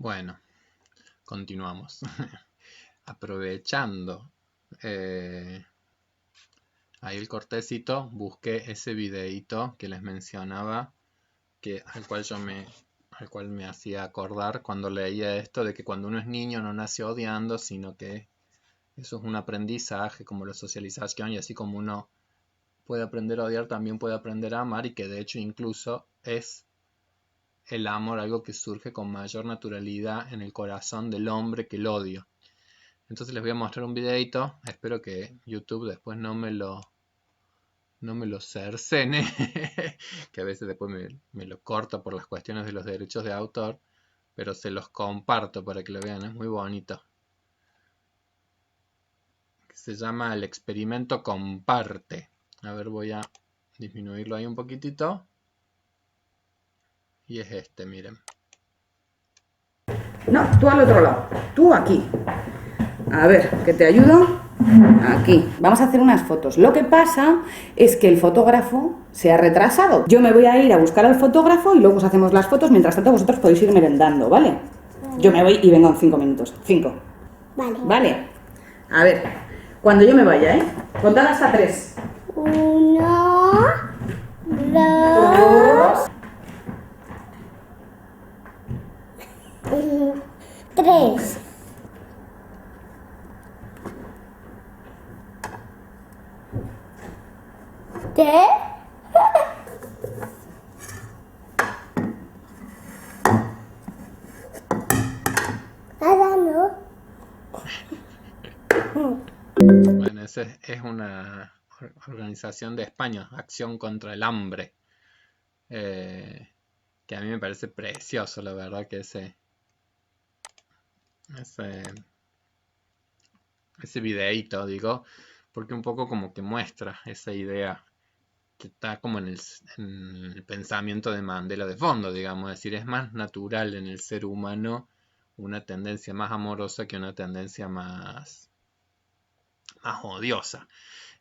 Bueno, continuamos. Aprovechando ahí el cortecito, busqué ese videíto que les mencionaba, al cual me hacía acordar cuando leía esto de que cuando uno es niño no nace odiando, sino que eso es un aprendizaje como la socialización, y así como uno puede aprender a odiar, también puede aprender a amar, y que de hecho incluso es el amor algo que surge con mayor naturalidad en el corazón del hombre que el odio. Entonces les voy a mostrar un videito. Espero que YouTube después no me lo cercene, que a veces después me lo corta por las cuestiones de los derechos de autor, pero se los comparto para que lo vean, es muy bonito. Se llama El experimento comparte. A ver, voy a disminuirlo ahí un poquitito. Y es este, miren. No, tú al otro lado, tú aquí. A ver, que te ayudo. Aquí, vamos a hacer unas fotos. Lo que pasa es que el fotógrafo se ha retrasado. Yo me voy a ir a buscar al fotógrafo y luego os hacemos las fotos. Mientras tanto vosotros podéis ir merendando, ¿vale? Yo me voy y vengo en 5 minutos. 5. Vale. Vale. A ver, cuando yo me vaya, ¿eh? Contad hasta 3. 1, 2, 3. ¿Qué? Nada, no. Bueno, esa es una organización de España, Acción contra el Hambre, que a mí me parece precioso, la verdad, que ese, ese videíto, digo, porque un poco como que muestra esa idea que está como en el pensamiento de Mandela de fondo, digamos, es decir, es más natural en el ser humano una tendencia más amorosa que una tendencia más odiosa.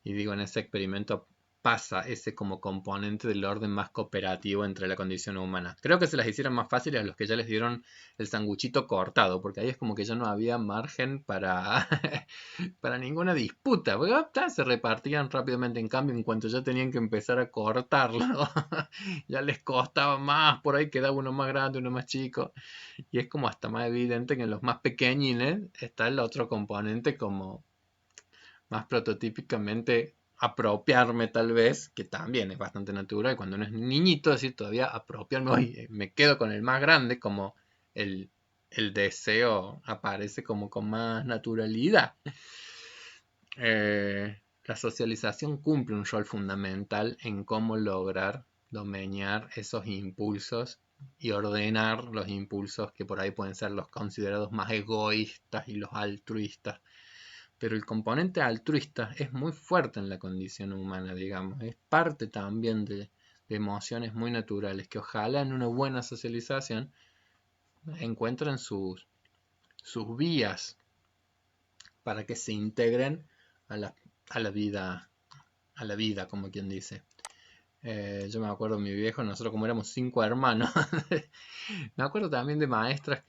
Y digo, en ese experimento pasa ese como componente del orden más cooperativo entre la condición humana. Creo que se las hicieron más fáciles a los que ya les dieron el sanguchito cortado, porque ahí es como que ya no había margen para, para ninguna disputa, porque se repartían rápidamente. En cambio, en cuanto ya tenían que empezar a cortarlo, ya les costaba más, por ahí quedaba uno más grande, uno más chico, y es como hasta más evidente que en los más pequeñines está el otro componente como más prototípicamente apropiarme tal vez, que también es bastante natural cuando uno es niñito, es decir, todavía apropiarme, hoy me quedo con el más grande, como el, el deseo aparece como con más naturalidad. La socialización cumple un rol fundamental en cómo lograr domeñar esos impulsos y ordenar los impulsos que por ahí pueden ser los considerados más egoístas y los altruistas. Pero el componente altruista es muy fuerte en la condición humana, digamos. Es parte también de emociones muy naturales que ojalá en una buena socialización encuentren sus vías para que se integren a la vida, como quien dice. Yo me acuerdo de mi viejo, nosotros como éramos 5 hermanos, me acuerdo también de maestras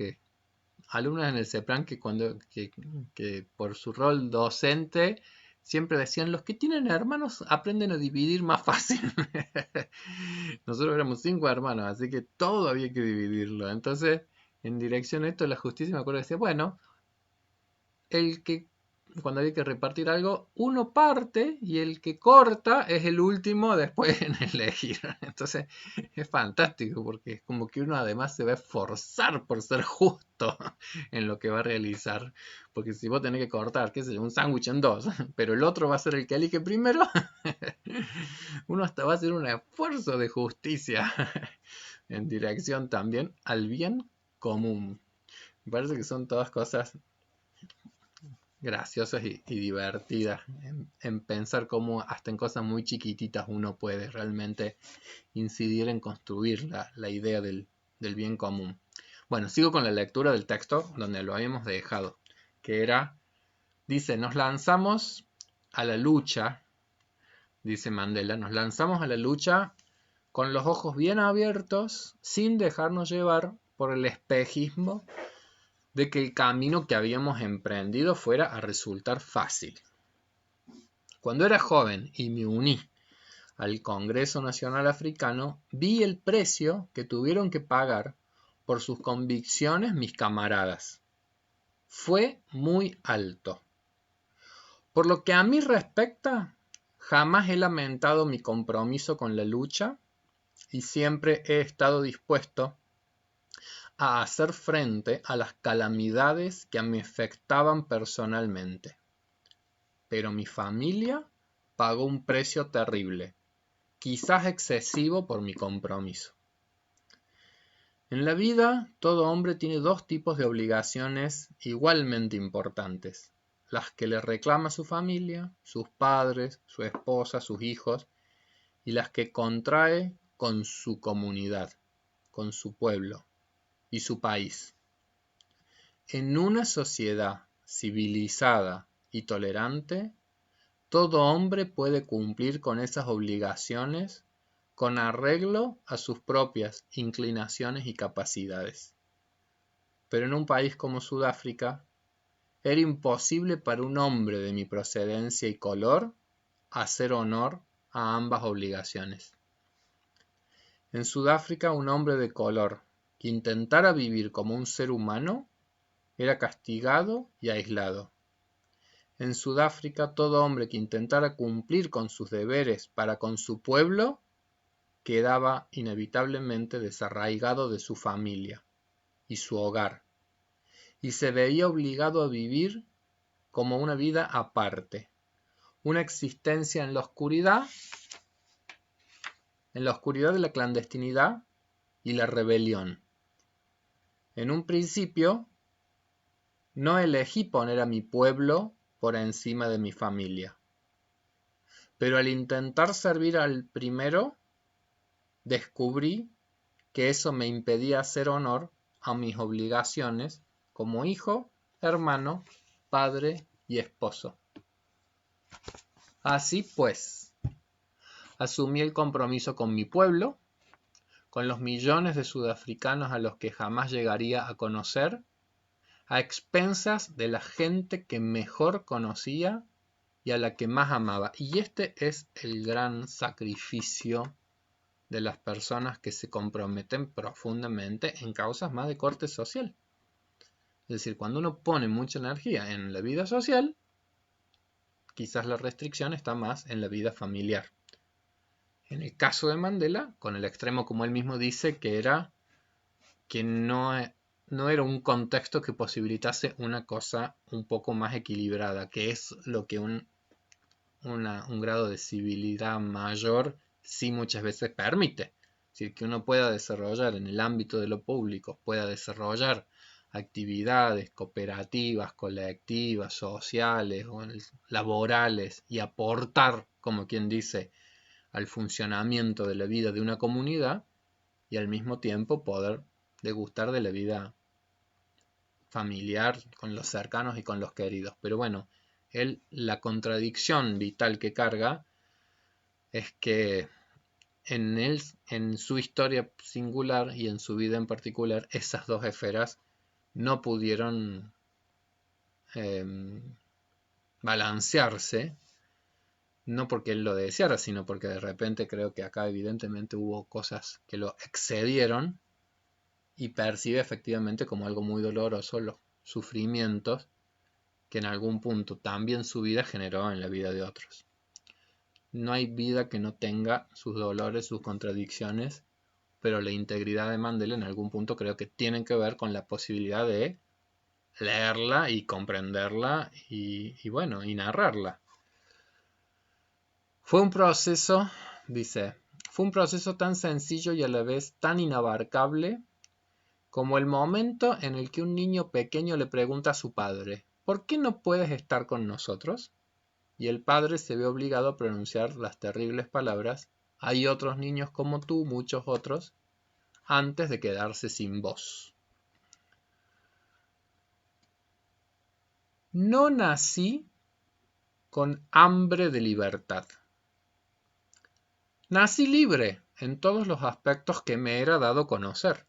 alumnas en el CEPRAN que por su rol docente siempre decían, los que tienen hermanos aprenden a dividir más fácil. Nosotros éramos 5 hermanos, así que todo había que dividirlo. Entonces, en dirección a esto, la justicia me acuerdo que decía, bueno, el que cuando hay que repartir algo, uno parte y el que corta es el último después en elegir. Entonces es fantástico porque es como que uno además se va a esforzar por ser justo en lo que va a realizar. Porque si vos tenés que cortar, qué sé yo, un sándwich en dos, pero el otro va a ser el que elige primero, uno hasta va a hacer un esfuerzo de justicia en dirección también al bien común. Me parece que son todas cosas graciosas y divertidas en pensar cómo hasta en cosas muy chiquititas uno puede realmente incidir en construir la idea del bien común. Bueno, sigo con la lectura del texto donde lo habíamos dejado, que era, dice, nos lanzamos a la lucha, dice Mandela, nos lanzamos a la lucha con los ojos bien abiertos, sin dejarnos llevar por el espejismo de que el camino que habíamos emprendido fuera a resultar fácil. Cuando era joven y me uní al Congreso Nacional Africano, vi el precio que tuvieron que pagar por sus convicciones mis camaradas. Fue muy alto. Por lo que a mí respecta, jamás he lamentado mi compromiso con la lucha y siempre he estado dispuesto a hacer frente a las calamidades que me afectaban personalmente. Pero mi familia pagó un precio terrible, quizás excesivo por mi compromiso. En la vida, todo hombre tiene dos tipos de obligaciones igualmente importantes: las que le reclama su familia, sus padres, su esposa, sus hijos, y las que contrae con su comunidad, con su pueblo y su país. En una sociedad civilizada y tolerante, todo hombre puede cumplir con esas obligaciones con arreglo a sus propias inclinaciones y capacidades. Pero en un país como Sudáfrica, era imposible para un hombre de mi procedencia y color hacer honor a ambas obligaciones. En Sudáfrica, un hombre de color que intentara vivir como un ser humano era castigado y aislado. En Sudáfrica, todo hombre que intentara cumplir con sus deberes para con su pueblo quedaba inevitablemente desarraigado de su familia y su hogar, y se veía obligado a vivir como una vida aparte, una existencia en la oscuridad de la clandestinidad y la rebelión. En un principio, no elegí poner a mi pueblo por encima de mi familia, pero al intentar servir al primero, descubrí que eso me impedía hacer honor a mis obligaciones como hijo, hermano, padre y esposo. Así pues, asumí el compromiso con mi pueblo, con los millones de sudafricanos a los que jamás llegaría a conocer, a expensas de la gente que mejor conocía y a la que más amaba. Y este es el gran sacrificio de las personas que se comprometen profundamente en causas más de corte social. Es decir, cuando uno pone mucha energía en la vida social, quizás la restricción está más en la vida familiar. En el caso de Mandela, con el extremo, como él mismo dice, que no era un contexto que posibilitase una cosa un poco más equilibrada, que es lo que un grado de civilidad mayor sí muchas veces permite. Es decir, que uno pueda desarrollar en el ámbito de lo público, pueda desarrollar actividades cooperativas, colectivas, sociales o laborales y aportar, como quien dice, al funcionamiento de la vida de una comunidad, y al mismo tiempo poder degustar de la vida familiar con los cercanos y con los queridos. Pero bueno, la contradicción vital que carga es que en su historia singular y en su vida en particular, esas dos esferas no pudieron balancearse, no porque él lo deseara, sino porque de repente creo que acá evidentemente hubo cosas que lo excedieron, y percibe efectivamente como algo muy doloroso los sufrimientos que en algún punto también su vida generó en la vida de otros. No hay vida que no tenga sus dolores, sus contradicciones, pero la integridad de Mandela en algún punto creo que tiene que ver con la posibilidad de leerla y comprenderla y bueno, y narrarla. Fue un proceso tan sencillo y a la vez tan inabarcable como el momento en el que un niño pequeño le pregunta a su padre: ¿por qué no puedes estar con nosotros? Y el padre se ve obligado a pronunciar las terribles palabras: hay otros niños como tú, muchos otros, antes de quedarse sin voz. No nací con hambre de libertad. Nací libre en todos los aspectos que me era dado conocer.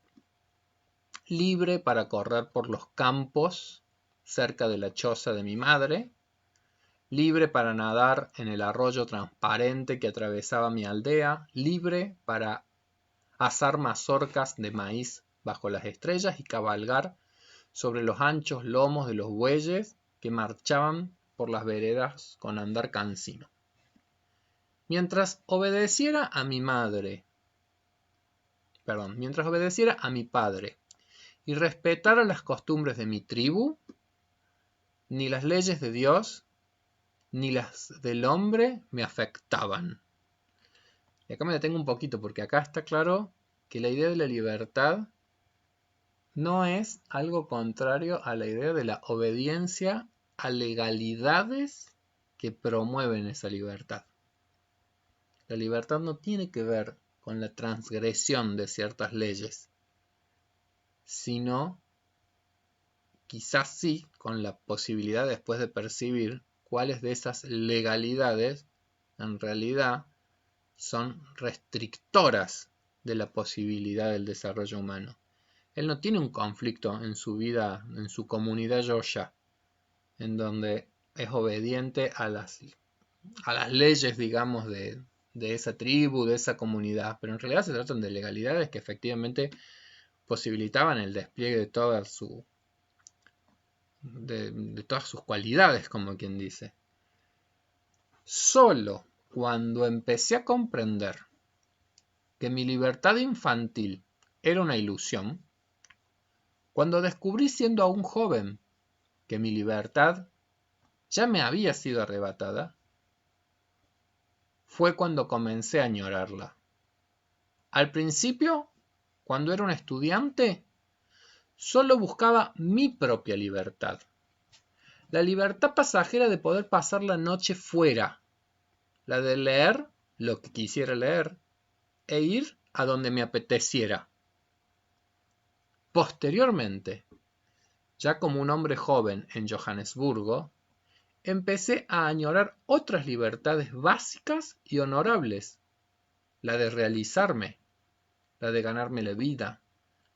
libre para correr por los campos cerca de la choza de mi madre, libre para nadar en el arroyo transparente que atravesaba mi aldea, libre para asar mazorcas de maíz bajo las estrellas y cabalgar sobre los anchos lomos de los bueyes que marchaban por las veredas con andar cansino. Mientras obedeciera a mi padre y respetara las costumbres de mi tribu, ni las leyes de Dios ni las del hombre me afectaban. Y acá me detengo un poquito porque acá está claro que la idea de la libertad no es algo contrario a la idea de la obediencia a legalidades que promueven esa libertad. La libertad no tiene que ver con la transgresión de ciertas leyes, sino quizás sí con la posibilidad después de percibir cuáles de esas legalidades en realidad son restrictoras de la posibilidad del desarrollo humano. Él no tiene un conflicto en su vida, en su comunidad Yoya, en donde es obediente a las leyes, digamos, de esa tribu, de esa comunidad, pero en realidad se tratan de legalidades que efectivamente posibilitaban el despliegue de todas sus cualidades, como quien dice. Solo cuando empecé a comprender que mi libertad infantil era una ilusión, cuando descubrí siendo aún joven que mi libertad ya me había sido arrebatada, fue cuando comencé a añorarla. Al principio, cuando era un estudiante, solo buscaba mi propia libertad. La libertad pasajera de poder pasar la noche fuera, la de leer lo que quisiera leer e ir a donde me apeteciera. Posteriormente, ya como un hombre joven en Johannesburgo, empecé a añorar otras libertades básicas y honorables, la de realizarme, la de ganarme la vida,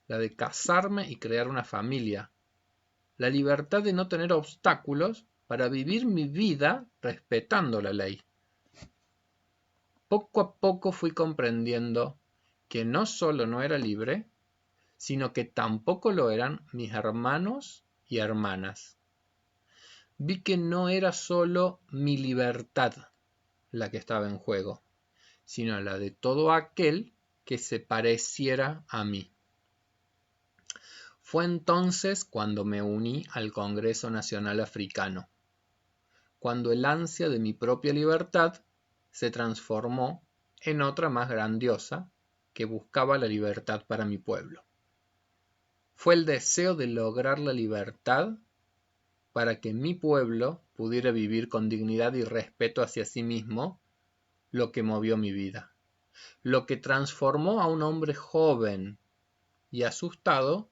la de casarme y crear una familia, la libertad de no tener obstáculos para vivir mi vida respetando la ley. Poco a poco fui comprendiendo que no solo no era libre, sino que tampoco lo eran mis hermanos y hermanas. Vi que no era solo mi libertad la que estaba en juego, sino la de todo aquel que se pareciera a mí. Fue entonces cuando me uní al Congreso Nacional Africano, cuando el ansia de mi propia libertad se transformó en otra más grandiosa que buscaba la libertad para mi pueblo. Fue el deseo de lograr la libertad para que mi pueblo pudiera vivir con dignidad y respeto hacia sí mismo lo que movió mi vida, lo que transformó a un hombre joven y asustado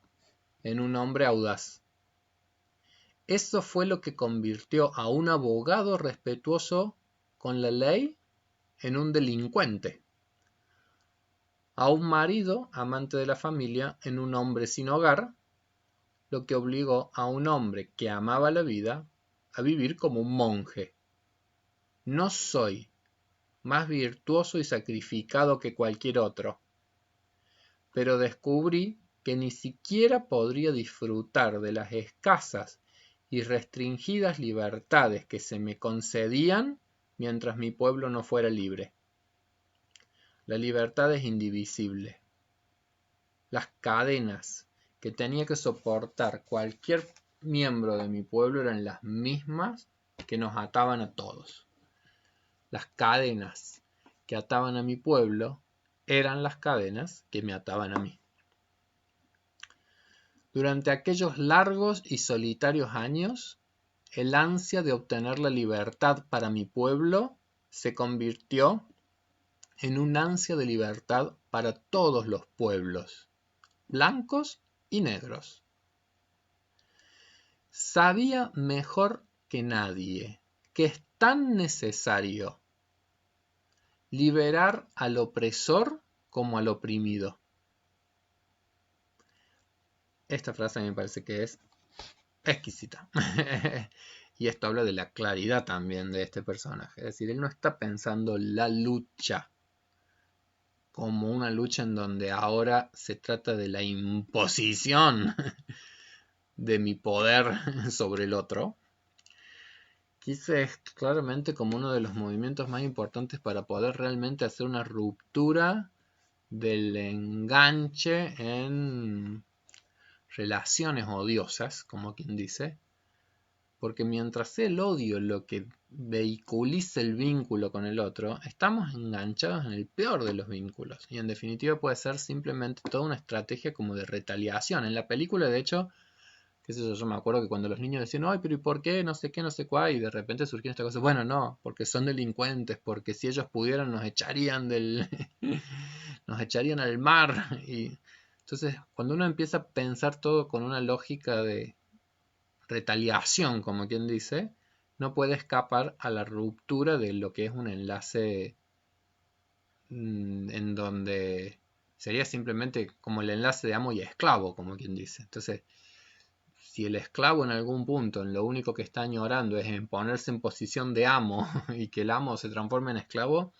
en un hombre audaz. Eso fue lo que convirtió a un abogado respetuoso con la ley en un delincuente, a un marido amante de la familia en un hombre sin hogar, lo que obligó a un hombre que amaba la vida a vivir como un monje. No soy más virtuoso y sacrificado que cualquier otro, pero descubrí que ni siquiera podría disfrutar de las escasas y restringidas libertades que se me concedían mientras mi pueblo no fuera libre. La libertad es indivisible. Las cadenas que tenía que soportar cualquier miembro de mi pueblo eran las mismas que nos ataban a todos. Las cadenas que ataban a mi pueblo eran las cadenas que me ataban a mí. Durante aquellos largos y solitarios años, el ansia de obtener la libertad para mi pueblo se convirtió en un ansia de libertad para todos los pueblos, blancos y negros. Sabía mejor que nadie que es tan necesario liberar al opresor como al oprimido. esta frase me parece que es exquisita. Y esto habla de la claridad también de este personaje. Es decir, él no está pensando la lucha como una lucha en donde ahora se trata de la imposición de mi poder sobre el otro. Quise es claramente como uno de los movimientos más importantes para poder realmente hacer una ruptura del enganche en relaciones odiosas, como quien dice, porque mientras sea el odio lo que vehiculiza el vínculo con el otro, estamos enganchados en el peor de los vínculos. Y en definitiva puede ser simplemente toda una estrategia como de retaliación. En la película, de hecho, qué sé yo me acuerdo que cuando los niños decían, ay, pero ¿y por qué? No sé qué, no sé cuál, y de repente surgían estas cosas. Bueno, no, porque son delincuentes, porque si ellos pudieran nos echarían del... nos echarían al mar. Y entonces, cuando uno empieza a pensar todo con una lógica de retaliación, como quien dice, no puede escapar a la ruptura de lo que es un enlace en donde sería simplemente como el enlace de amo y esclavo, como quien dice. Entonces, si el esclavo en algún punto en lo único que está añorando es en ponerse en posición de amo y que el amo se transforme en esclavo,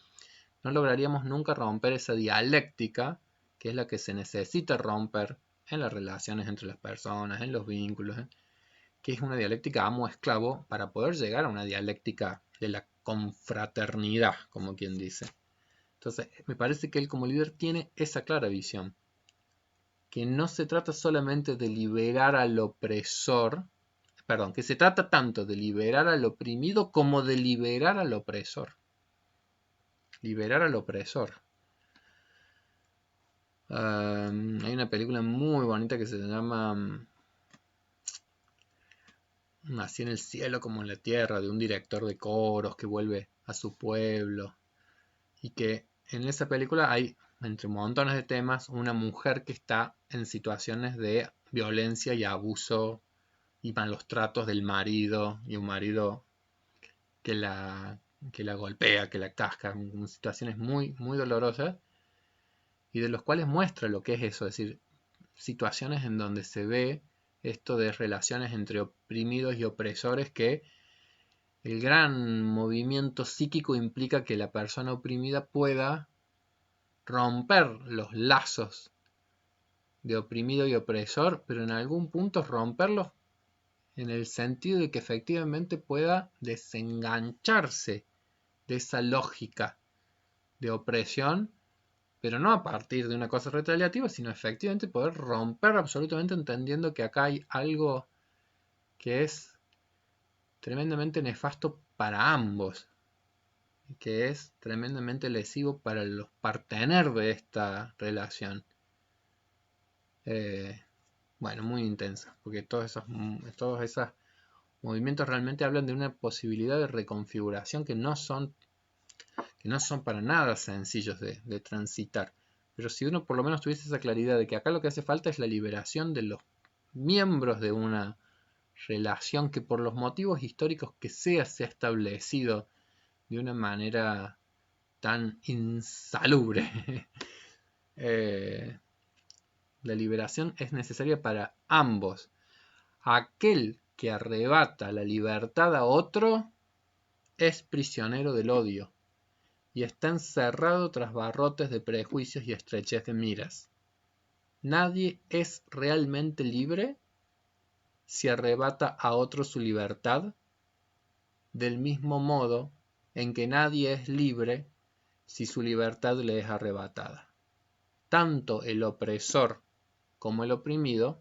no lograríamos nunca romper esa dialéctica que es la que se necesita romper en las relaciones entre las personas, en los vínculos, que es una dialéctica amo-esclavo para poder llegar a una dialéctica de la confraternidad, como quien dice. Entonces, me parece que él como líder tiene esa clara visión, que no se trata solamente de liberar al opresor, perdón, que se trata tanto de liberar al oprimido como de liberar al opresor. Liberar al opresor. Hay una película muy bonita que se llama Así en el cielo como en la tierra, de un director de coros que vuelve a su pueblo. Y que en esa película hay, entre montones de temas, una mujer que está en situaciones de violencia y abuso y malos tratos del marido, y un marido que la, que la golpea, que la casca, situaciones muy, muy dolorosas, y de los cuales muestra lo que es eso, es decir, situaciones en donde se ve esto de relaciones entre oprimidos y opresores, que el gran movimiento psíquico implica que la persona oprimida pueda romper los lazos de oprimido y opresor, pero en algún punto romperlos en el sentido de que efectivamente pueda desengancharse de esa lógica de opresión, pero no a partir de una cosa retaliativa, sino efectivamente poder romper absolutamente, entendiendo que acá hay algo que es tremendamente nefasto para ambos, que es tremendamente lesivo para los partener de esta relación. Bueno, muy intensa, porque todos esos movimientos realmente hablan de una posibilidad de reconfiguración que no son para nada sencillos de transitar. Pero si uno por lo menos tuviese esa claridad de que acá lo que hace falta es la liberación de los miembros de una relación que por los motivos históricos que sea se ha establecido de una manera tan insalubre. La liberación es necesaria para ambos. Aquel que arrebata la libertad a otro es prisionero del odio y está encerrado tras barrotes de prejuicios y estrechez de miras. Nadie es realmente libre si arrebata a otro su libertad, del mismo modo en que nadie es libre si su libertad le es arrebatada. Tanto el opresor como el oprimido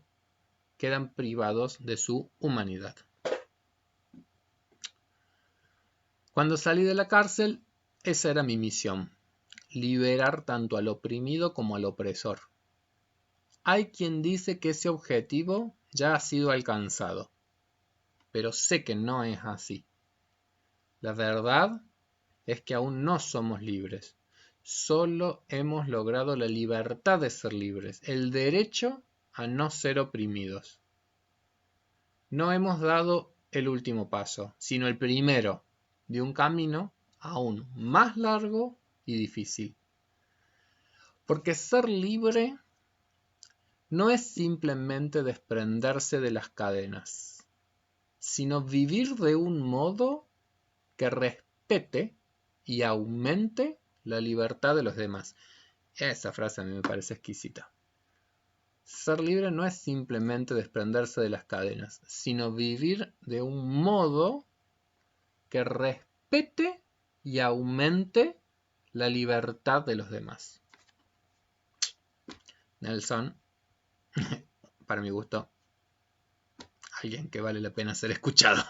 quedan privados de su humanidad. Cuando salí de la cárcel, esa era mi misión, liberar tanto al oprimido como al opresor. Hay quien dice que ese objetivo ya ha sido alcanzado, pero sé que no es así. La verdad es que aún no somos libres, solo hemos logrado la libertad de ser libres, el derecho a no ser oprimidos. No hemos dado el último paso, sino el primero de un camino aún más largo y difícil. Porque ser libre no es simplemente desprenderse de las cadenas, sino vivir de un modo que respete y aumente la libertad de los demás. Esa frase a mí me parece exquisita. Ser libre no es simplemente desprenderse de las cadenas, sino vivir de un modo que respete y aumente la libertad de los demás. Nelson, para mi gusto, alguien que vale la pena ser escuchado.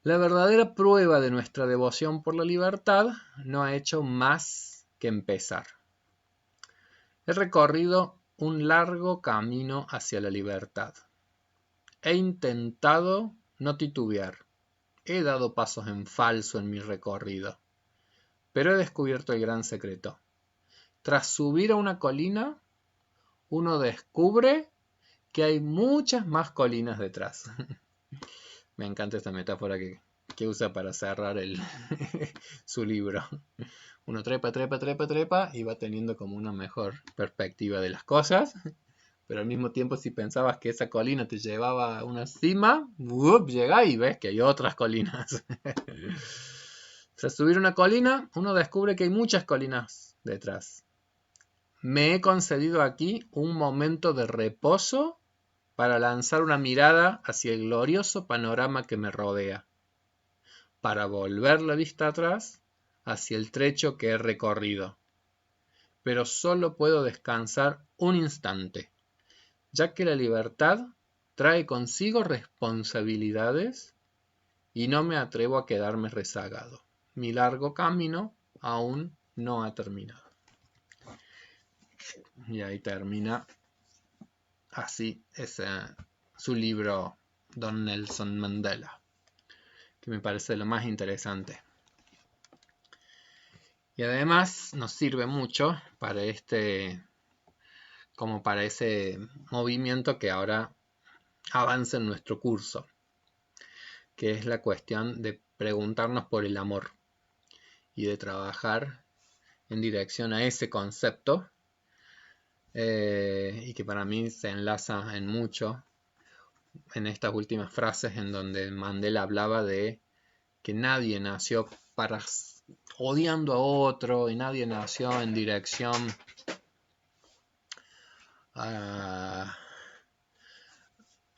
La verdadera prueba de nuestra devoción por la libertad no ha hecho más que empezar. He recorrido un largo camino hacia la libertad. He intentado no titubear. He dado pasos en falso en mi recorrido. Pero he descubierto el gran secreto. Tras subir a una colina, uno descubre que hay muchas más colinas detrás. Me encanta esta metáfora que usa para cerrar su libro. Uno trepa y va teniendo como una mejor perspectiva de las cosas. Pero al mismo tiempo, si pensabas que esa colina te llevaba a una cima, llegás y ves que hay otras colinas. Tras subir una colina, uno descubre que hay muchas colinas detrás. Me he concedido aquí un momento de reposo para lanzar una mirada hacia el glorioso panorama que me rodea, para volver la vista atrás hacia el trecho que he recorrido. Pero solo puedo descansar un instante, ya que la libertad trae consigo responsabilidades y no me atrevo a quedarme rezagado. Mi largo camino aún no ha terminado. Y ahí termina así su libro Don Nelson Mandela, que me parece lo más interesante. Y además nos sirve mucho para como para ese movimiento que ahora avanza en nuestro curso, que es la cuestión de preguntarnos por el amor y de trabajar en dirección a ese concepto, y que para mí se enlaza en mucho en estas últimas frases en donde Mandela hablaba de que nadie nació para odiando a otro y nadie nació en dirección a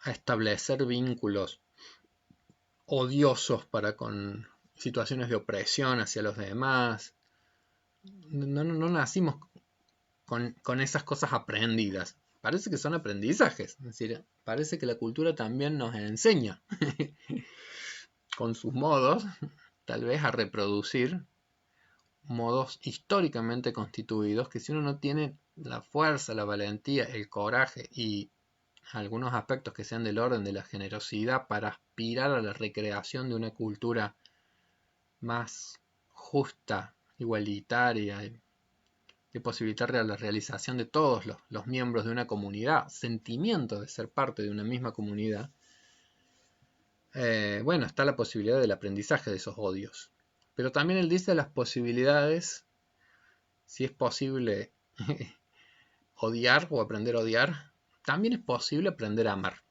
establecer vínculos odiosos para con situaciones de opresión hacia los demás. No nacimos con esas cosas aprendidas. Parece que son aprendizajes, es decir, parece que la cultura también nos enseña con sus modos, tal vez a reproducir modos históricamente constituidos que si uno no tiene la fuerza, la valentía, el coraje y algunos aspectos que sean del orden de la generosidad para aspirar a la recreación de una cultura más justa, igualitaria, que posibilitar la realización de todos los miembros de una comunidad, sentimiento de ser parte de una misma comunidad, bueno, está la posibilidad del aprendizaje de esos odios. Pero también él dice las posibilidades, si es posible odiar o aprender a odiar, también es posible aprender a amar.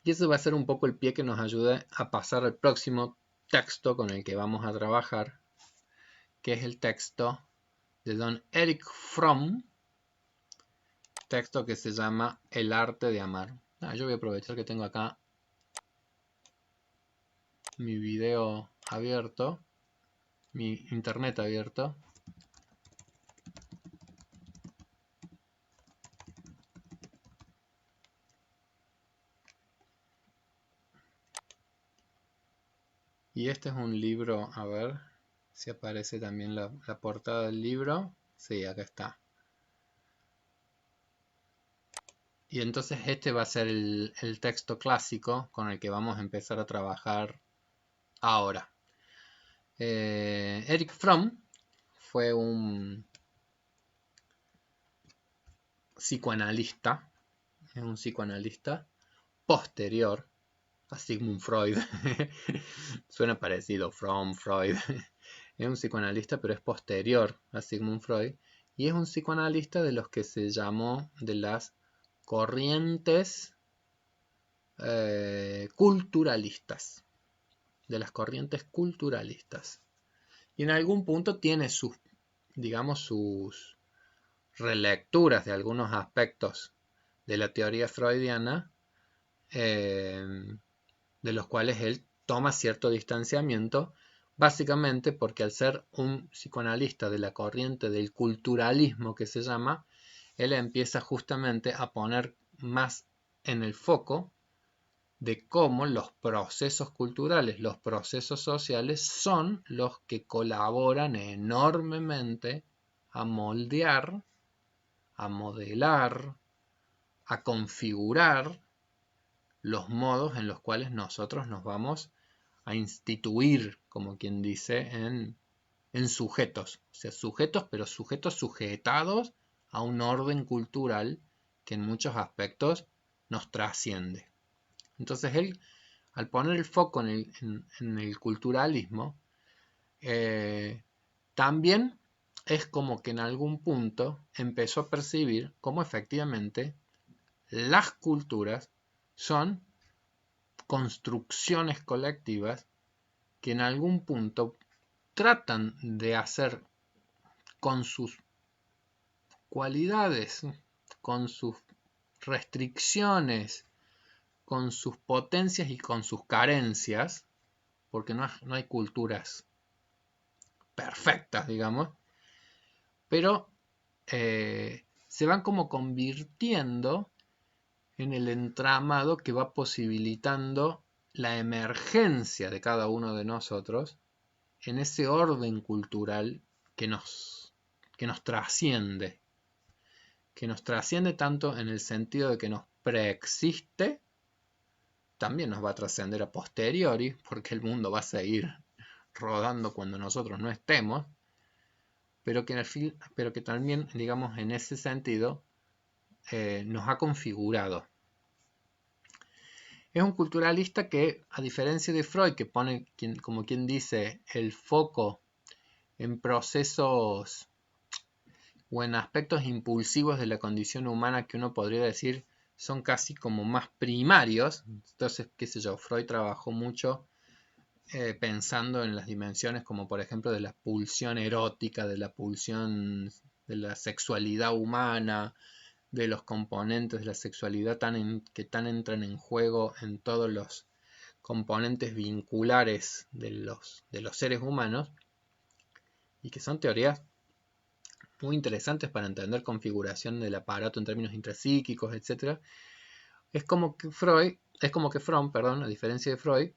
Y eso va a ser un poco el pie que nos ayude a pasar al próximo texto con el que vamos a trabajar, que es el texto de don Erich Fromm, texto que se llama El arte de amar. Yo voy a aprovechar que tengo acá mi video abierto, mi internet abierto. Y este es un libro, a ver si aparece también la portada del libro. Sí, acá está. Y entonces este va a ser el texto clásico con el que vamos a empezar a trabajar ahora. Erich Fromm fue un psicoanalista, posterior a Sigmund Freud. Suena parecido, Fromm, Freud. Es un psicoanalista, pero es posterior a Sigmund Freud, y es un psicoanalista de los que se llamó de las corrientes culturalistas, de las corrientes culturalistas. Y en algún punto tiene sus, digamos, sus relecturas de algunos aspectos de la teoría freudiana, de los cuales él toma cierto distanciamiento, básicamente porque al ser un psicoanalista de la corriente del culturalismo que se llama, él empieza justamente a poner más en el foco de cómo los procesos culturales, los procesos sociales son los que colaboran enormemente a moldear, a modelar, a configurar los modos en los cuales nosotros nos vamos a instituir, como quien dice, en sujetos. O sea, sujetos, pero sujetos sujetados a un orden cultural que en muchos aspectos nos trasciende. Entonces él, al poner el foco en el culturalismo, también es como que en algún punto empezó a percibir cómo efectivamente las culturas son construcciones colectivas que en algún punto tratan de hacer con sus cualidades, con sus restricciones, con sus potencias y con sus carencias, porque no hay culturas perfectas, digamos, pero se van como convirtiendo en el entramado que va posibilitando la emergencia de cada uno de nosotros en ese orden cultural que nos trasciende. Que nos trasciende tanto en el sentido de que nos preexiste, también nos va a trascender a posteriori, porque el mundo va a seguir rodando cuando nosotros no estemos, pero que también, digamos, en ese sentido, nos ha configurado. Es un culturalista que, a diferencia de Freud, que pone, como quien dice, el foco en procesos o en aspectos impulsivos de la condición humana que uno podría decir son casi como más primarios. Entonces, qué sé yo, Freud trabajó mucho pensando en las dimensiones como por ejemplo de la pulsión erótica, de la pulsión de la sexualidad humana, de los componentes de la sexualidad que tan entran en juego en todos los componentes vinculares de los seres humanos, y que son teorías muy interesantes para entender configuración del aparato en términos intrapsíquicos, etc. Es como que Fromm, a diferencia de Freud,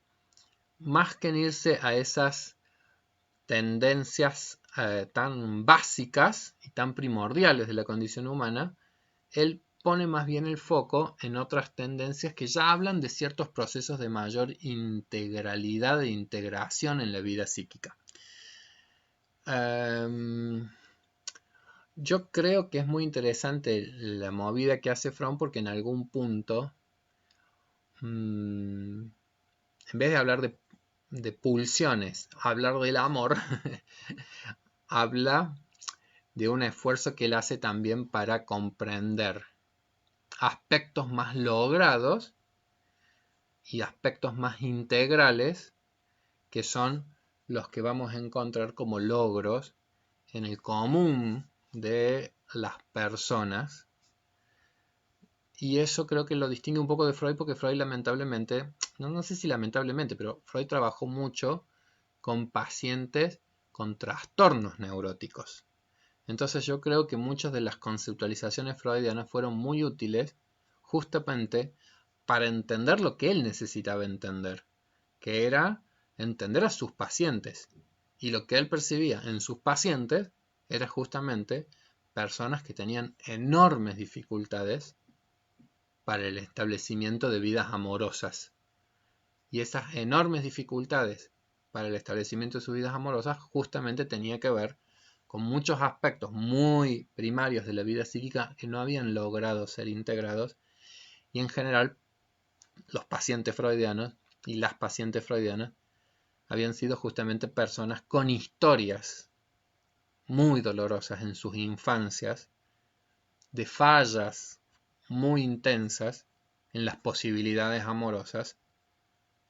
más que en irse a esas tendencias tan básicas y tan primordiales de la condición humana, él pone más bien el foco en otras tendencias que ya hablan de ciertos procesos de mayor integralidad e integración en la vida psíquica. Yo creo que es muy interesante la movida que hace Fromm porque en algún punto, en vez de hablar de pulsiones, hablar del amor, habla de un esfuerzo que él hace también para comprender aspectos más logrados y aspectos más integrales que son los que vamos a encontrar como logros en el común de las personas. Y eso creo que lo distingue un poco de Freud porque Freud lamentablemente, no sé si lamentablemente, pero Freud trabajó mucho con pacientes con trastornos neuróticos. Entonces yo creo que muchas de las conceptualizaciones freudianas fueron muy útiles justamente para entender lo que él necesitaba entender, que era entender a sus pacientes. Y lo que él percibía en sus pacientes era justamente personas que tenían enormes dificultades para el establecimiento de vidas amorosas. Y esas enormes dificultades para el establecimiento de sus vidas amorosas justamente tenía que ver con muchos aspectos muy primarios de la vida psíquica que no habían logrado ser integrados, y en general los pacientes freudianos y las pacientes freudianas habían sido justamente personas con historias muy dolorosas en sus infancias, de fallas muy intensas en las posibilidades amorosas,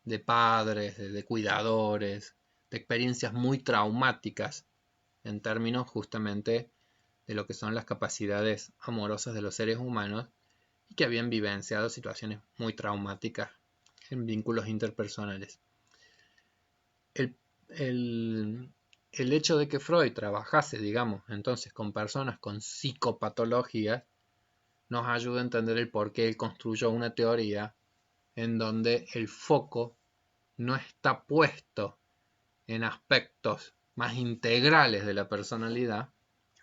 de padres, de cuidadores, de experiencias muy traumáticas en términos justamente de lo que son las capacidades amorosas de los seres humanos y que habían vivenciado situaciones muy traumáticas en vínculos interpersonales. El hecho de que Freud trabajase, digamos, entonces con personas con psicopatologías, nos ayuda a entender el por qué él construyó una teoría en donde el foco no está puesto en aspectos más integrales de la personalidad,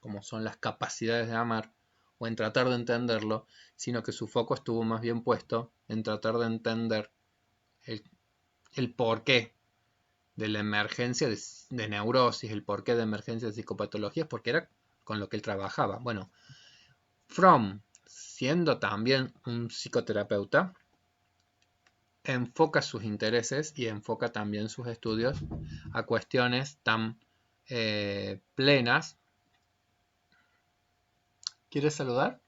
como son las capacidades de amar, o en tratar de entenderlo, sino que su foco estuvo más bien puesto en tratar de entender el porqué de la emergencia de neurosis, el porqué de emergencia de psicopatologías, porque era con lo que él trabajaba. Bueno, Fromm, siendo también un psicoterapeuta, enfoca sus intereses y enfoca también sus estudios a cuestiones tan plenas. ¿Quieres saludar?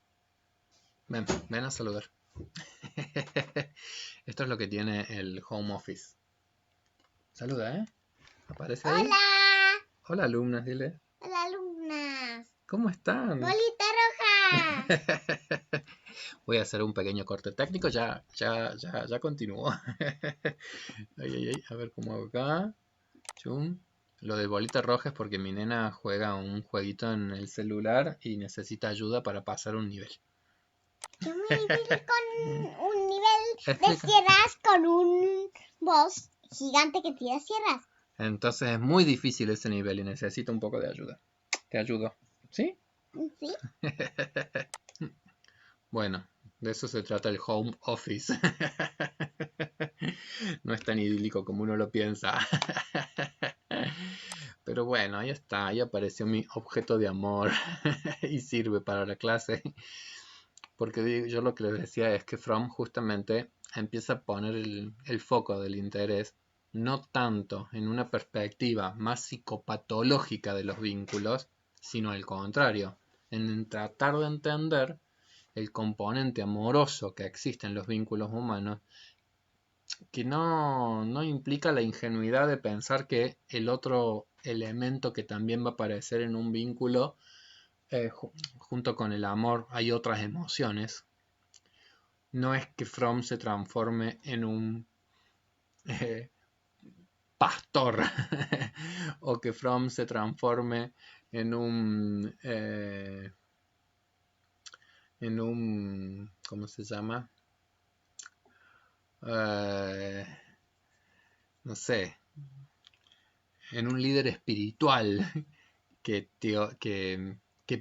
Ven a saludar. Esto es lo que tiene el home office. Saluda, ¿eh? ¿Aparece ahí? Hola. Hola, alumnas, dile. Hola, alumnas. ¿Cómo están? Bolita roja. Voy a hacer un pequeño corte técnico, ya continúo. A ver cómo hago acá. Chum. Lo de bolita roja es porque mi nena juega un jueguito en el celular y necesita ayuda para pasar un nivel. Yo me nivel con un nivel Explica. de sierras con un boss gigante que tira sierras. Entonces es muy difícil ese nivel y necesito un poco de ayuda. Te ayudo. ¿Sí? ¿Sí? Bueno, de eso se trata el home office. No es tan idílico como uno lo piensa. Pero bueno, ahí está, ahí apareció mi objeto de amor y sirve para la clase. Porque yo lo que les decía es que Fromm justamente empieza a poner el foco del interés no tanto en una perspectiva más psicopatológica de los vínculos, sino al contrario, en tratar de entender el componente amoroso que existe en los vínculos humanos, que no implica la ingenuidad de pensar que el otro elemento que también va a aparecer en un vínculo, junto con el amor, hay otras emociones. No es que Fromm se transforme en un pastor o que Fromm se transforme en un ¿cómo se llama? No sé, en un líder espiritual que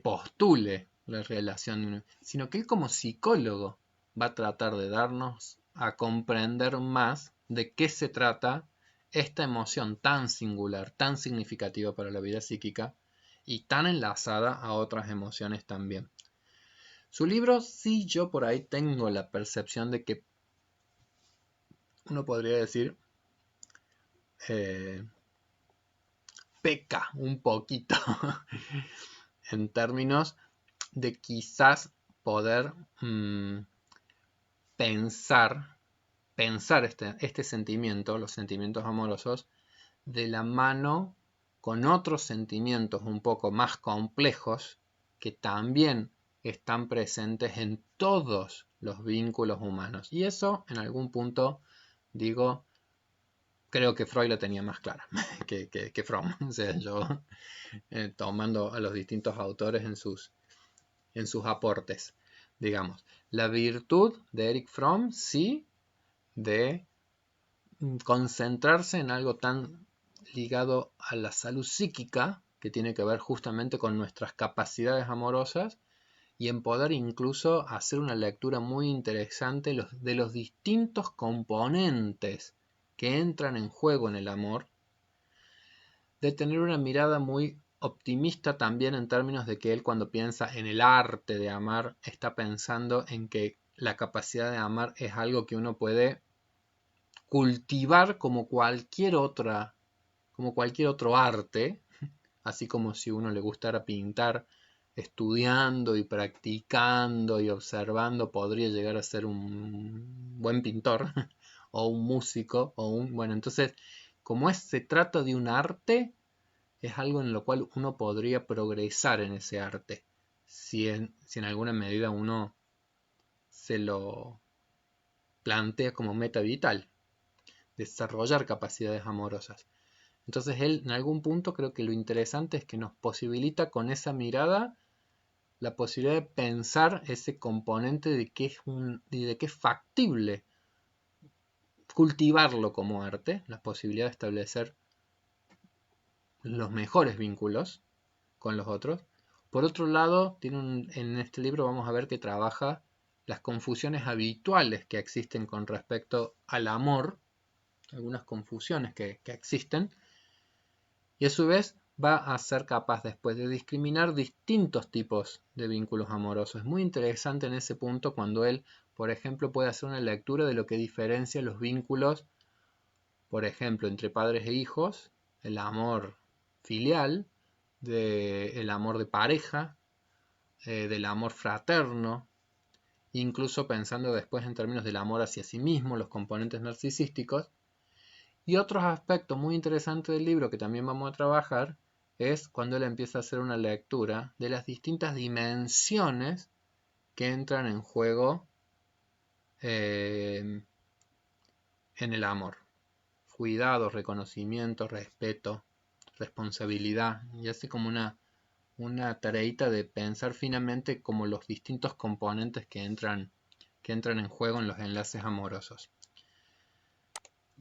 postule la relación, sino que él como psicólogo va a tratar de darnos a comprender más de qué se trata esta emoción tan singular, tan significativa para la vida psíquica y tan enlazada a otras emociones también. Su libro, sí, yo por ahí tengo la percepción de que uno podría decir peca un poquito en términos de quizás poder pensar este sentimiento, los sentimientos amorosos, de la mano con otros sentimientos un poco más complejos que también están presentes en todos los vínculos humanos. Y eso, en algún punto, digo, creo que Freud lo tenía más clara que Fromm. O sea, yo tomando a los distintos autores en sus aportes, digamos. La virtud de Erich Fromm, sí, de concentrarse en algo tan ligado a la salud psíquica, que tiene que ver justamente con nuestras capacidades amorosas, y en poder incluso hacer una lectura muy interesante de los distintos componentes que entran en juego en el amor, de tener una mirada muy optimista también en términos de que él, cuando piensa en el arte de amar, está pensando en que la capacidad de amar es algo que uno puede cultivar como cualquier otro arte, así como si uno le gustara pintar, estudiando y practicando y observando, podría llegar a ser un buen pintor o un músico o un... Bueno, entonces, como se trata de un arte, es algo en lo cual uno podría progresar en ese arte, si en alguna medida uno se lo plantea como meta vital, desarrollar capacidades amorosas. Entonces él en algún punto creo que lo interesante es que nos posibilita con esa mirada la posibilidad de pensar ese componente de que es factible cultivarlo como arte, la posibilidad de establecer los mejores vínculos con los otros. Por otro lado, en este libro vamos a ver que trabaja las confusiones habituales que existen con respecto al amor, algunas confusiones que existen, y a su vez va a ser capaz después de discriminar distintos tipos de vínculos amorosos. Es muy interesante en ese punto cuando él, por ejemplo, puede hacer una lectura de lo que diferencia los vínculos, por ejemplo, entre padres e hijos, el amor filial, del amor de pareja, del amor fraterno, incluso pensando después en términos del amor hacia sí mismo, los componentes narcisísticos. Y otros aspectos muy interesantes del libro que también vamos a trabajar es cuando él empieza a hacer una lectura de las distintas dimensiones que entran en juego en el amor. Cuidado, reconocimiento, respeto, responsabilidad. Y hace como una tareita de pensar finamente como los distintos componentes que entran en juego en los enlaces amorosos.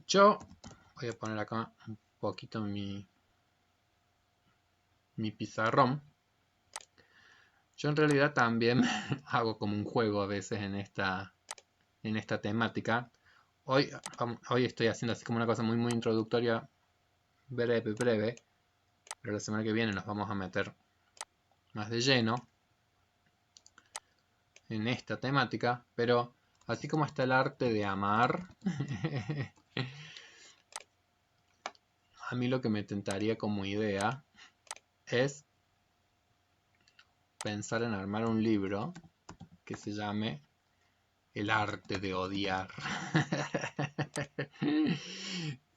Yo voy a poner acá un poquito mi pizarrón. Yo en realidad también hago como un juego a veces en esta temática. Hoy estoy haciendo así como una cosa muy muy introductoria, breve, pero la semana que viene nos vamos a meter más de lleno en esta temática, pero así como está el arte de amar, a mí lo que me tentaría como idea es pensar en armar un libro que se llame El arte de odiar.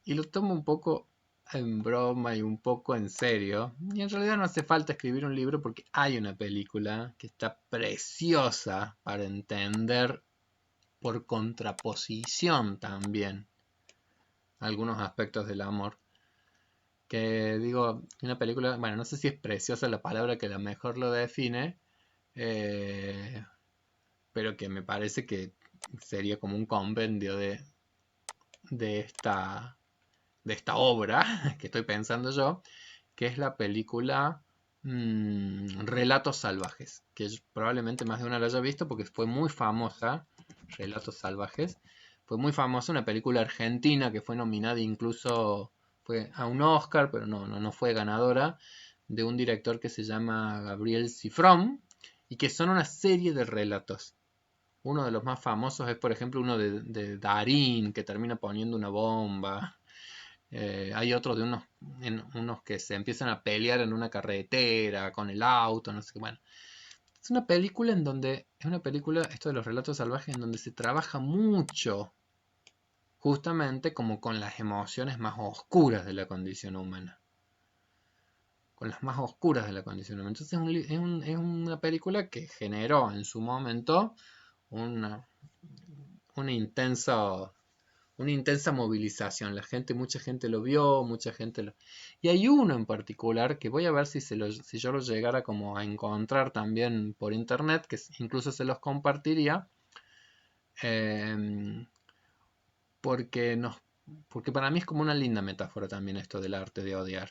Y lo tomo un poco en broma y un poco en serio. Y en realidad no hace falta escribir un libro porque hay una película que está preciosa para entender por contraposición también algunos aspectos del amor. Que digo, una película, bueno, no sé si es preciosa la palabra que a lo mejor lo define, eh, pero que me parece que sería como un compendio de esta, de esta obra que estoy pensando yo, que es la película Relatos Salvajes, que probablemente más de una la haya visto porque fue muy famosa. Relatos Salvajes fue muy famosa, una película argentina que fue nominada incluso fue a un Oscar, pero no fue ganadora, de un director que se llama Gabriel Cifrón, y que son una serie de relatos. Uno de los más famosos es, por ejemplo, uno de Darín, que termina poniendo una bomba. Hay otros de unos que se empiezan a pelear en una carretera con el auto, no sé qué. Bueno, es una película esto de los relatos salvajes, en donde se trabaja mucho, justamente como con las emociones más oscuras de la condición humana. Con las más oscuras de la condición humana. Entonces es una película que generó en su momento una, una intensa movilización. Mucha gente lo vio, mucha gente lo... Y hay uno en particular que voy a ver si yo lo llegara como a encontrar también por internet, que incluso se los compartiría, eh, porque, porque para mí es como una linda metáfora también esto del arte de odiar.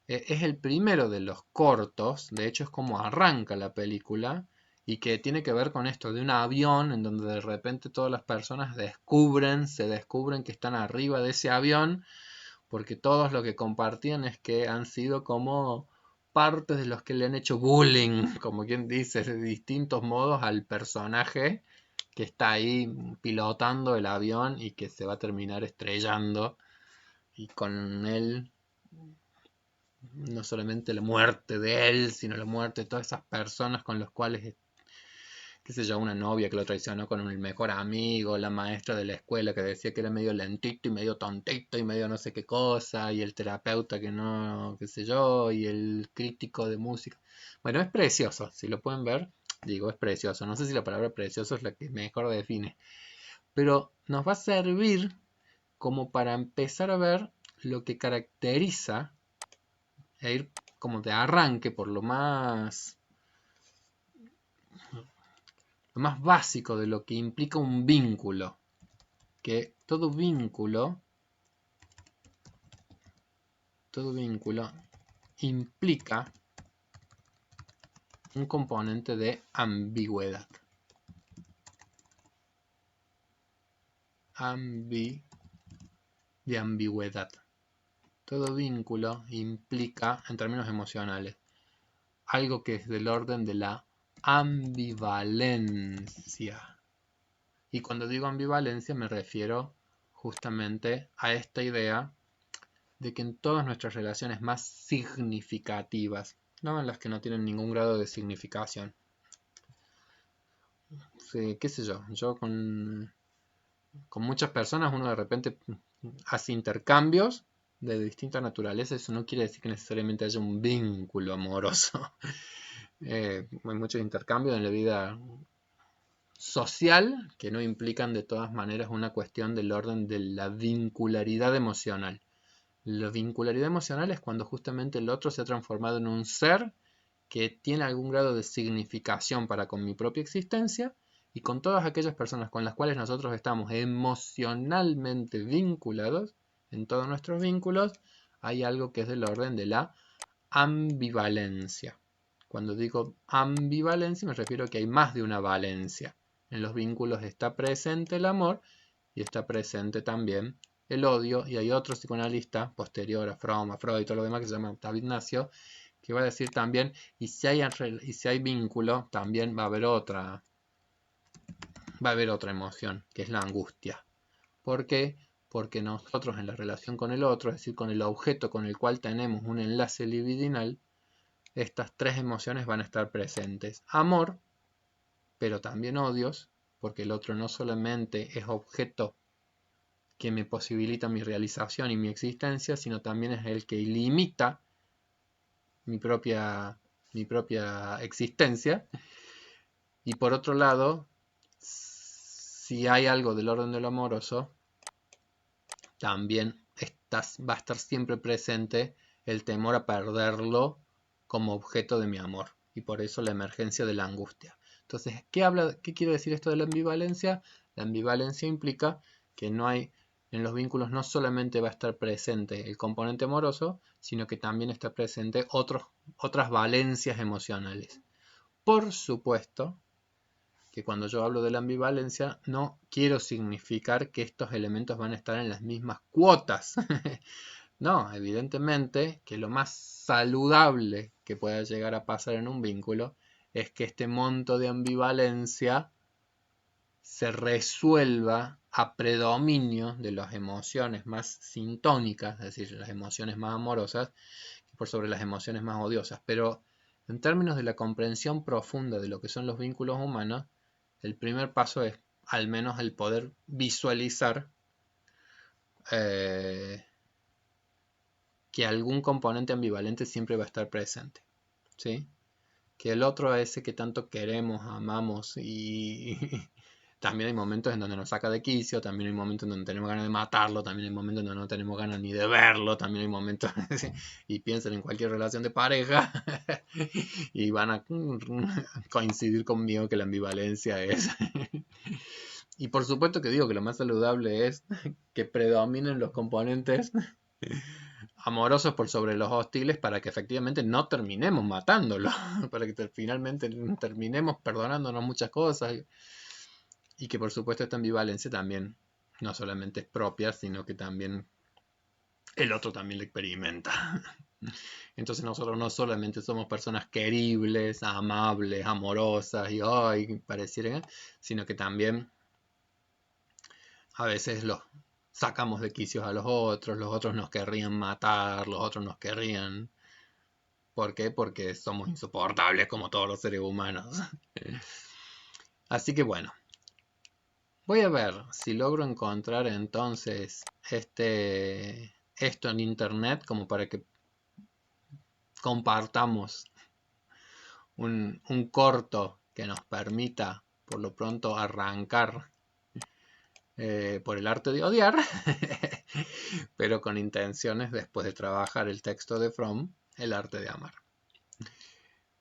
Es el primero de los cortos, de hecho es como arranca la película, y que tiene que ver con esto de un avión en donde de repente todas las personas se descubren que están arriba de ese avión, porque todos lo que compartían es que han sido como partes de los que le han hecho bullying, como quien dice, de distintos modos al personaje que está ahí pilotando el avión y que se va a terminar estrellando, y con él no solamente la muerte de él, sino la muerte de todas esas personas con las cuales, qué sé yo, una novia que lo traicionó con el mejor amigo, la maestra de la escuela que decía que era medio lentito y medio tontito y medio no sé qué cosa, y el terapeuta que no, qué sé yo, y el crítico de música. Bueno, es precioso, si lo pueden ver, digo, es precioso. No sé si la palabra precioso es la que mejor define, pero nos va a servir como para empezar a ver lo que caracteriza e ir como de arranque por lo más básico de lo que implica un vínculo, que todo vínculo implica un componente de ambigüedad. De ambigüedad. Todo vínculo implica, en términos emocionales, algo que es del orden de la ambivalencia. Y cuando digo ambivalencia me refiero justamente a esta idea de que en todas nuestras relaciones más significativas, no en las que no tienen ningún grado de significación, sí, qué sé yo con muchas personas uno de repente hace intercambios de distinta naturaleza, eso no quiere decir que necesariamente haya un vínculo amoroso. Hay muchos intercambios en la vida social que no implican de todas maneras una cuestión del orden de la vincularidad emocional. La vincularidad emocional es cuando justamente el otro se ha transformado en un ser que tiene algún grado de significación para con mi propia existencia y con todas aquellas personas con las cuales nosotros estamos emocionalmente vinculados, en todos nuestros vínculos, hay algo que es del orden de la ambivalencia. Cuando digo ambivalencia me refiero a que hay más de una valencia. En los vínculos está presente el amor y está presente también el odio, y hay otro psicoanalista posterior a Fromm, a Freud y todo lo demás que se llama David Nacio, que va a decir también, y si hay vínculo, también va a haber otra emoción, que es la angustia. ¿Por qué? Porque nosotros en la relación con el otro, es decir, con el objeto con el cual tenemos un enlace libidinal, estas tres emociones van a estar presentes. Amor, pero también odios, porque el otro no solamente es objeto que me posibilita mi realización y mi existencia, sino también es el que limita mi propia existencia. Y por otro lado, si hay algo del orden de lo amoroso, también va a estar siempre presente el temor a perderlo como objeto de mi amor. Y por eso la emergencia de la angustia. Entonces, ¿qué quiere decir esto de la ambivalencia? La ambivalencia implica que no hay, en los vínculos no solamente va a estar presente el componente amoroso, sino que también está presente otras valencias emocionales. Por supuesto que cuando yo hablo de la ambivalencia no quiero significar que estos elementos van a estar en las mismas cuotas. No, evidentemente que lo más saludable que pueda llegar a pasar en un vínculo es que este monto de ambivalencia se resuelva a predominio de las emociones más sintónicas, es decir, las emociones más amorosas, por sobre las emociones más odiosas. Pero en términos de la comprensión profunda de lo que son los vínculos humanos, el primer paso es al menos el poder visualizar que algún componente ambivalente siempre va a estar presente, ¿sí? Que el otro es ese que tanto queremos, amamos y también hay momentos en donde nos saca de quicio, también hay momentos en donde tenemos ganas de matarlo, también hay momentos en donde no tenemos ganas ni de verlo, también hay momentos y piensen en cualquier relación de pareja y van a coincidir conmigo que la ambivalencia es y por supuesto que digo que lo más saludable es que predominen los componentes amorosos por sobre los hostiles para que efectivamente no terminemos matándolo, para que finalmente terminemos perdonándonos muchas cosas y que por supuesto esta ambivalencia también no solamente es propia, sino que también el otro también la experimenta. Entonces nosotros no solamente somos personas queribles, amables, amorosas y ay, parecieran, sino que también a veces los sacamos de quicios a los otros nos querrían matar, los otros nos querrían ¿Por qué? Porque somos insoportables como todos los seres humanos. Así que bueno, voy a ver si logro encontrar entonces esto en internet como para que compartamos un corto que nos permita por lo pronto arrancar por el arte de odiar, pero con intenciones después de trabajar el texto de Fromm, el arte de amar.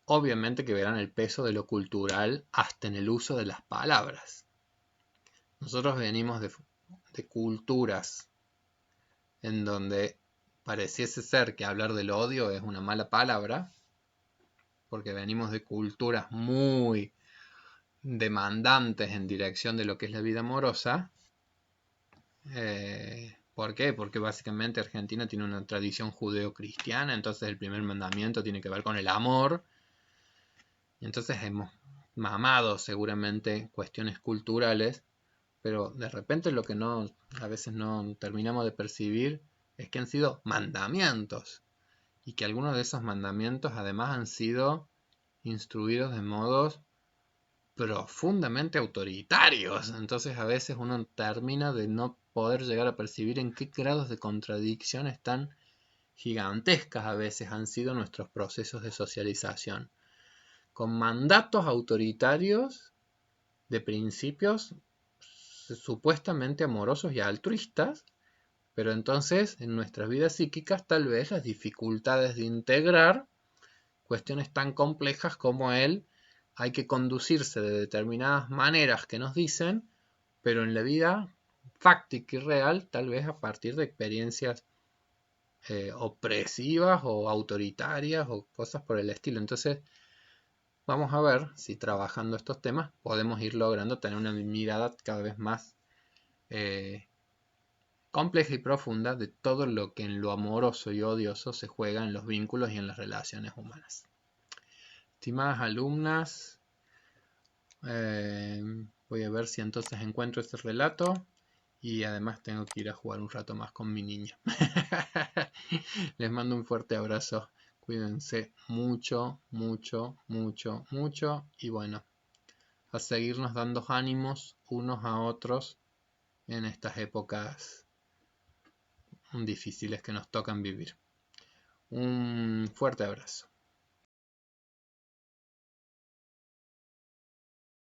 Obviamente que verán el peso de lo cultural hasta en el uso de las palabras. Nosotros venimos de culturas en donde pareciese ser que hablar del odio es una mala palabra, porque venimos de culturas muy demandantes en dirección de lo que es la vida amorosa. ¿Por qué? Porque básicamente Argentina tiene una tradición judeo-cristiana, entonces el primer mandamiento tiene que ver con el amor. Y entonces hemos mamado seguramente cuestiones culturales, pero de repente lo que a veces no terminamos de percibir es que han sido mandamientos y que algunos de esos mandamientos además han sido instruidos de modos profundamente autoritarios. Entonces a veces uno termina de no poder llegar a percibir en qué grados de contradicciones tan gigantescas a veces han sido nuestros procesos de socialización, con mandatos autoritarios de principios supuestamente amorosos y altruistas, pero entonces en nuestras vidas psíquicas tal vez las dificultades de integrar cuestiones tan complejas como hay que conducirse de determinadas maneras que nos dicen, pero en la vida fáctica y real tal vez a partir de experiencias opresivas o autoritarias o cosas por el estilo. Entonces vamos a ver si trabajando estos temas podemos ir logrando tener una mirada cada vez más compleja y profunda de todo lo que en lo amoroso y odioso se juega en los vínculos y en las relaciones humanas. Estimadas alumnas, voy a ver si entonces encuentro este relato y además tengo que ir a jugar un rato más con mi niña. Les mando un fuerte abrazo. Cuídense mucho, mucho, mucho, mucho y bueno, a seguirnos dando ánimos unos a otros en estas épocas difíciles que nos tocan vivir. Un fuerte abrazo.